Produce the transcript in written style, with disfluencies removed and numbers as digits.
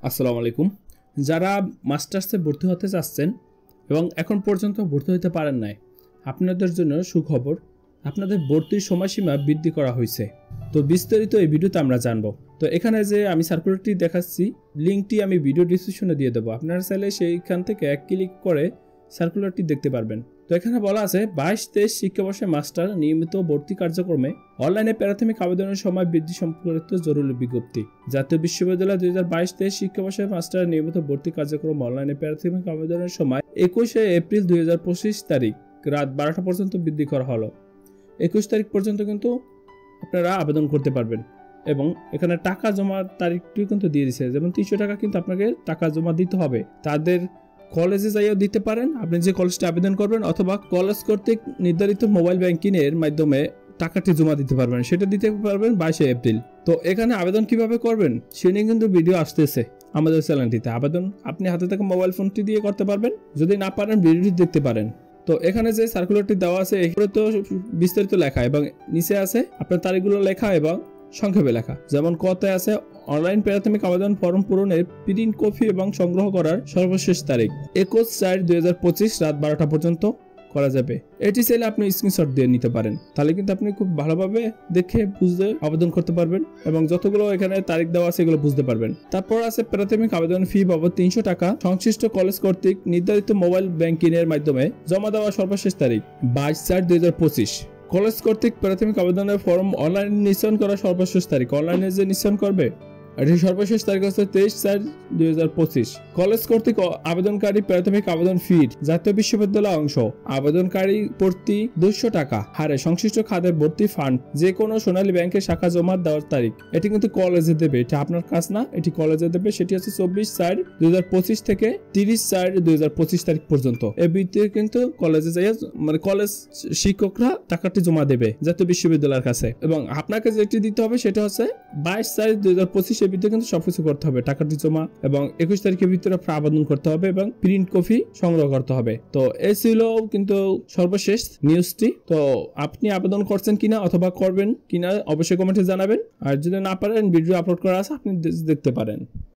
আসসালামু আলাইকুম। যারা মাস্টার্সে ভর্তি হতে চাচ্ছেন এবং এখন পর্যন্ত ভর্তি হতে পারেন নাই, আপনাদের জন্য সুখবর, আপনাদের ভর্তির সময়সীমা বৃদ্ধি করা হয়েছে। তো বিস্তারিত এই ভিডিওতে আমরা জানবো। তো এখানে যে আমি সার্কুলারটি দেখাচ্ছি, লিঙ্কটি আমি ভিডিও ডিসক্রিপশনে দিয়ে দেবো। আপনারা চাইলে সেইখান থেকে এক ক্লিক করে সার্কুলারটি দেখতে পারবেন। তো এখানে বলা আছে 22-23 শিক্ষাবর্ষে মাস্টার নিয়মিত ভর্তি কার্যক্রমে অনলাইনে প্রাথমিক আবেদনের সময় বৃদ্ধি সম্পর্কিত জরুরি বিজ্ঞপ্তি। জাতীয় বিশ্ববিদ্যালয় 2022-23 শিক্ষাবর্ষে মাস্টার নিয়মিত ভর্তি কার্যক্রম অনলাইনে প্রাথমিক আবেদনের সময় 21 এপ্রিল 2025 তারিখ রাত 12টা পর্যন্ত বৃদ্ধি করা হলো। 21 তারিখ পর্যন্ত কিন্তু আপনারা আবেদন করতে পারবেন এবং এখানে টাকা জমার তারিখটিও কিন্তু দিয়ে দিচ্ছে। যেমন 300 টাকা কিন্তু আপনাকে টাকা জমা দিতে হবে। তাদের কলেজে যাইও দিতে পারেন, আপনি যে কলেজটা আবেদন করবেন, অথবা কলেজ কর্তৃক নির্ধারিত মোবাইল ব্যাংকিং এর মাধ্যমে টাকাটি জমা দিতে পারবেন, সেটা দিতে পারবেন 22 এপ্রিল। তো এখানে আবেদন কিভাবে করবেন সে নিয়ে কিন্তু ভিডিও আসতেছে আমাদের চ্যানেলটিতে। আবেদন আপনি হাতে থাকা মোবাইল ফোনটি দিয়ে করতে পারবেন, যদি না পারেন ভিডিওটি দেখতে পারেন। তো এখানে যে সার্কুলারটি দেওয়া আছে এখানে তো বিস্তারিত লেখা এবং নিচে আছে আপনার তারিখগুলো লেখা এবং সংক্ষেপে লেখা। যেমন কতে আছে অনলাইন প্রাথমিক আবেদন ফর্ম পূরণের প্রিন্ট কপি এবং সংগ্রহ করার সর্বশেষ তারিখ 21/4/2025 রাত 12টা পর্যন্ত করা যাবে। এটি চাইলে আপনি স্ক্রিনশট দিয়ে নিতে পারেন, তাহলে কিন্তু আপনি খুব ভালোভাবে দেখে বুঝতে আবেদন করতে পারবেন এবং যতগুলো এখানে তারিখ দেওয়া আছে এগুলো বুঝতে পারবেন। তারপর আছে প্রাথমিক আবেদন ফি বাবদ 300 টাকা সংশ্লিষ্ট কলেজ কর্তৃক নির্ধারিত মোবাইল ব্যাংকিং এর মাধ্যমে জমা দেওয়ার সর্বশেষ তারিখ 22/4/2025। কলেজ কর্তৃক প্রাথমিক আবেদনের ফর্ম অনলাইনে নিশ্চয়ন করার সর্বশেষ তারিখ, অনলাইনে যে নিশ্চয়ন করবে এটি সর্বশেষ তারিখ হচ্ছে 23/4/2025। কলেজ কর্তৃক আবেদনকারী প্রাথমিক আবেদন ফির জাতীয় বিশ্ববিদ্যালয় অংশ আবেদনকারী প্রতি 200 টাকা হারে সংশ্লিষ্ট খাতে ভর্তি ফান্ড যে কোনো সোনালী ব্যাংকের শাখা জমা দেওয়ার তারিখ। এটি কিন্তু কলেজে দেবে, এটা আপনার কাজ না, এটি কলেজে দেবে। সেটি হচ্ছে 24/4/2025 থেকে 30/4/2025 তারিখ পর্যন্ত। এর ভিত্তিতে কিন্তু কলেজে যাই মানে কলেজ শিক্ষকরা টাকাটি জমা দেবে জাতীয় বিশ্ববিদ্যালয়ের কাছে এবং আপনাকে যেটি দিতে হবে সেটা হচ্ছে 22/4/2025 ভিতরে কিন্তু সবকিছু করতে হবে, টাকাটি জমা এবং 21 তারিখের ভিতরে আবেদন করতে হবে এবং প্রিন্ট কপি সংগ্রহ করতে হবে। তো এই ছিল কিন্তু সর্বশেষ নিউজটি। তো আপনি আবেদন করছেন কিনা অথবা করবেন কিনা অবশ্যই কমেন্টে জানাবেন, আর যদি না পারেন ভিডিও আপলোড করা আছে আপনি দেখতে পারেন।